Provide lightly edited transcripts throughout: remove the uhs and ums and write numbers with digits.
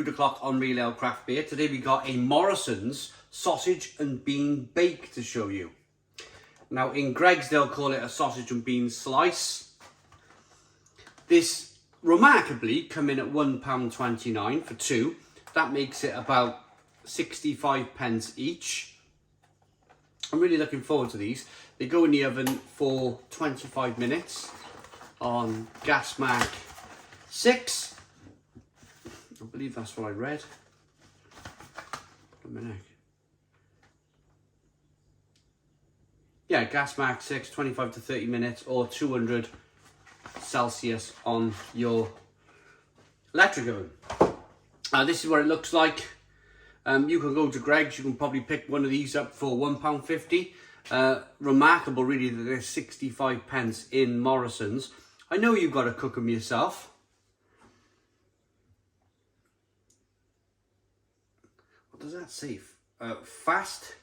Food O'Clock on Real Ale Craft Beer. Today we got a Morrisons sausage and bean bake to show you. Now in Greggs they'll call it a sausage and bean slice. This remarkably come in at £1.29 for two. That makes it about 65 pence each. I'm really looking forward to these. They go in the oven for 25 minutes on gas mark 6. I believe that's what I read. A minute. Yeah, gas mark 6, 25 to 30 minutes or 200 Celsius on your electric oven. This is what it looks like. You can go to Greggs, you can probably pick one of these up for £1.50. Remarkable really that there's 65 pence in Morrisons. I know you've got to cook them yourself. What does that say? Fast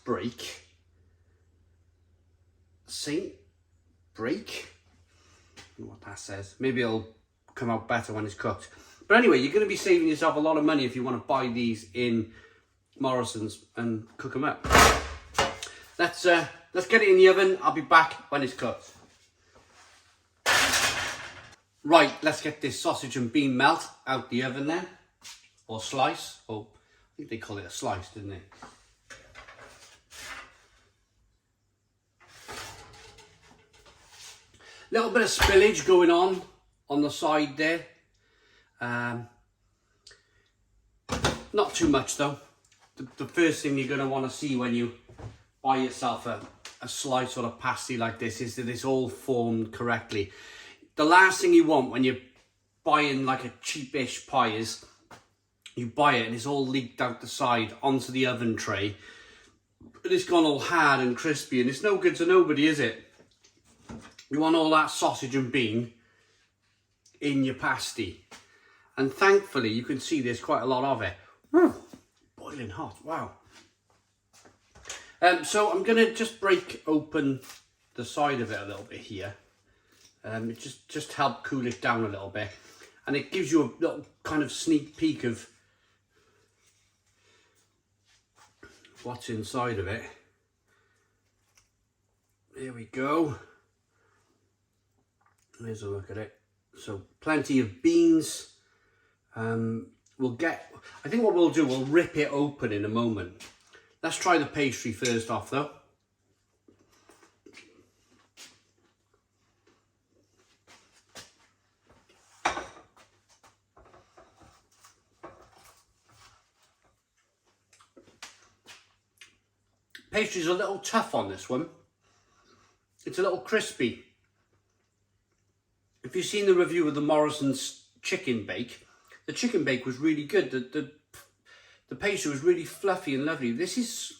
break. Saint break. I don't know what that says. Maybe it'll come out better when it's cooked. But anyway, you're going to be saving yourself a lot of money if you want to buy these in Morrisons and cook them up. Let's get it in the oven. I'll be back when it's cooked. Right, let's get this sausage and bean melt out the oven then. Or slice. Oh, I think they call it a slice, didn't they? Little bit of spillage going on the side there. Not too much though. The first thing you're going to want to see when you buy yourself a slice or a pasty like this is that it's all formed correctly. The last thing you want when you're buying like a cheapish pie is you buy it and it's all leaked out the side onto the oven tray. And it's gone all hard and crispy and it's no good to nobody, is it? You want all that sausage and bean in your pasty. And thankfully you can see there's quite a lot of it. Boiling hot, wow. So I'm going to just break open the side of it a little bit here. It just help cool it down a little bit. And it gives you a little kind of sneak peek of what's inside of it. There we go. Here's a look at it. So plenty of beans. I think what we'll do, we'll rip it open in a moment. Let's try the pastry first off though. Pastry's a little tough on this one. It's a little crispy. If you've seen the review of the Morrisons chicken bake, the chicken bake was really good. The pastry was really fluffy and lovely. This is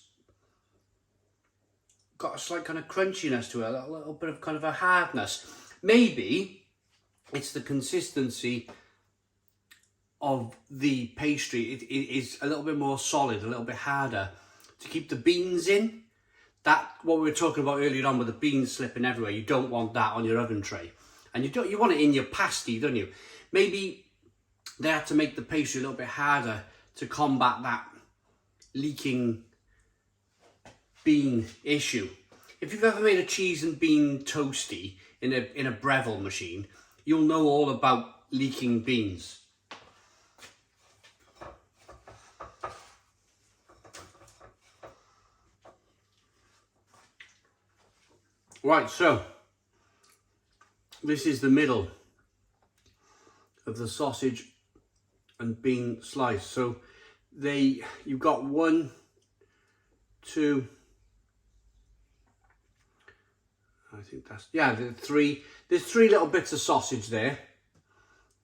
got a slight kind of crunchiness to it, a little bit of kind of a hardness. Maybe it's the consistency of the pastry. It is a little bit more solid, a little bit harder to keep the beans in. That what we were talking about earlier on with the beans slipping everywhere. You don't want that on your oven tray. And you want it in your pasty, don't you? Maybe they had to make the pastry a little bit harder to combat that leaking bean issue. If you've ever made a cheese and bean toasty in a Breville machine, you'll know all about leaking beans. Right, so this is the middle of the sausage and bean slice. So you've got 1, 2, I think that's, yeah, there's 3 little bits of sausage there.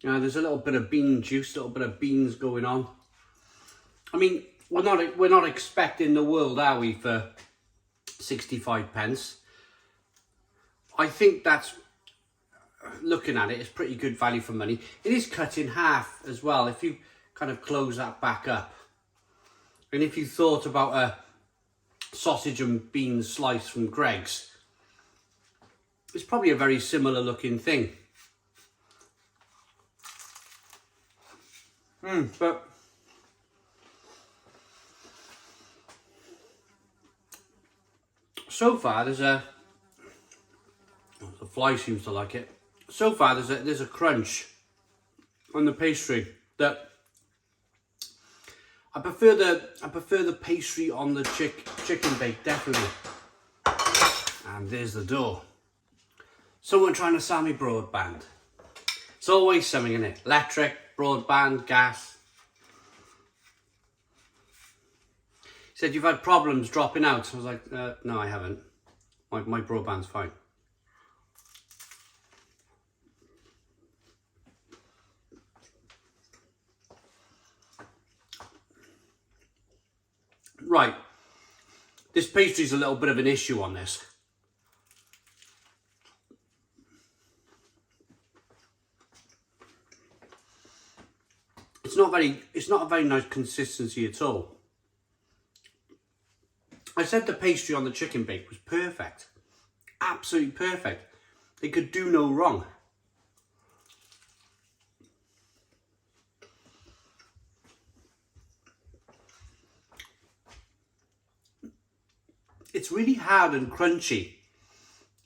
There's a little bit of bean juice, a little bit of beans going on. I mean, we're not expecting the world, are we, for 65 pence? I think that's, looking at it, it's pretty good value for money. It is cut in half as well, if you kind of close that back up. And if you thought about a sausage and bean slice from Greggs, it's probably a very similar looking thing. But so far there's the fly seems to like it. So far there's a crunch on the pastry that I prefer the pastry on the chicken bake, definitely. And there's the door. Someone trying to sell me broadband. It's always something, in it. Electric, broadband, gas. He said, you've had problems dropping out. I was like, no, I haven't. My broadband's fine. Right. This pastry's a little bit of an issue on this. It's not a very nice consistency at all. I said the pastry on the chicken bake was perfect. Absolutely perfect. It could do no wrong. It's really hard and crunchy.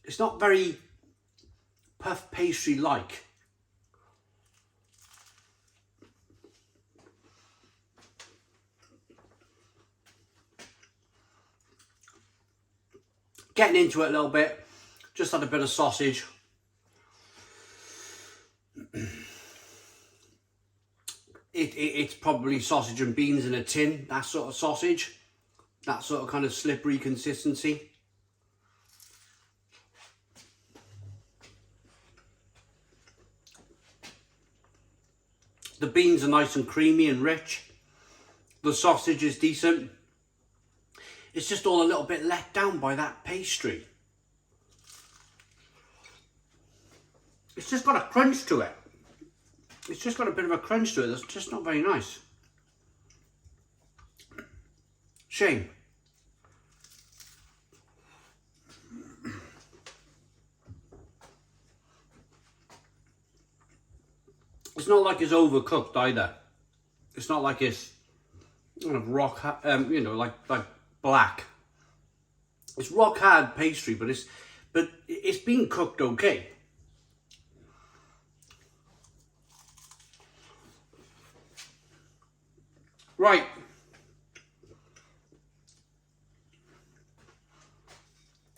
It's not very puff pastry-like. Getting into it a little bit, just had a bit of sausage. It's probably sausage and beans in a tin, that sort of sausage. That sort of kind of slippery consistency. The beans are nice and creamy and rich. The sausage is decent. It's just all a little bit let down by that pastry. It's just got a crunch to it. It's just got a bit of a crunch to it that's just not very nice. Shame. It's not like it's overcooked either. It's not like it's kind of you know, like black. It's rock hard pastry, but it's been cooked okay. Right.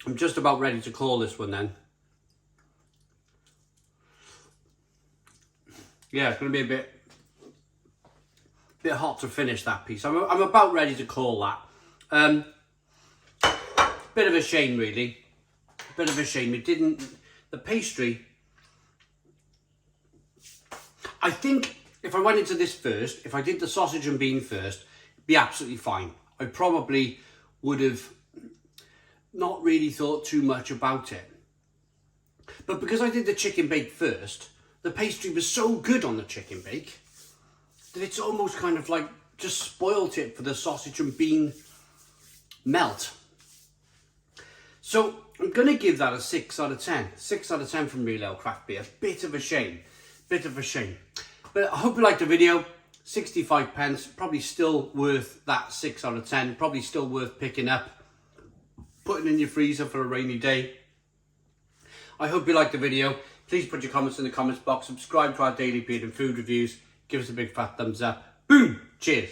I'm just about ready to call this one then. Yeah, it's going to be a bit hot to finish that piece. I'm about ready to call that. Bit of a shame, really. Bit of a shame. The pastry, I think if I went into this first, if I did the sausage and bean first, it'd be absolutely fine. I probably would have not really thought too much about it. But because I did the chicken bake first, the pastry was so good on the chicken bake that it's almost kind of like just spoilt it for the sausage and bean melt. So I'm going to give that a 6 out of 10. 6 out of 10 from Real Ale Craft Beer. Bit of a shame. Bit of a shame. But I hope you liked the video. 65 pence. Probably still worth that 6 out of 10. Probably still worth picking up, putting in your freezer for a rainy day. I hope you liked the video. Please put your comments in the comments box. Subscribe to our daily beer and food reviews. Give us a big fat thumbs up. Boom! Cheers!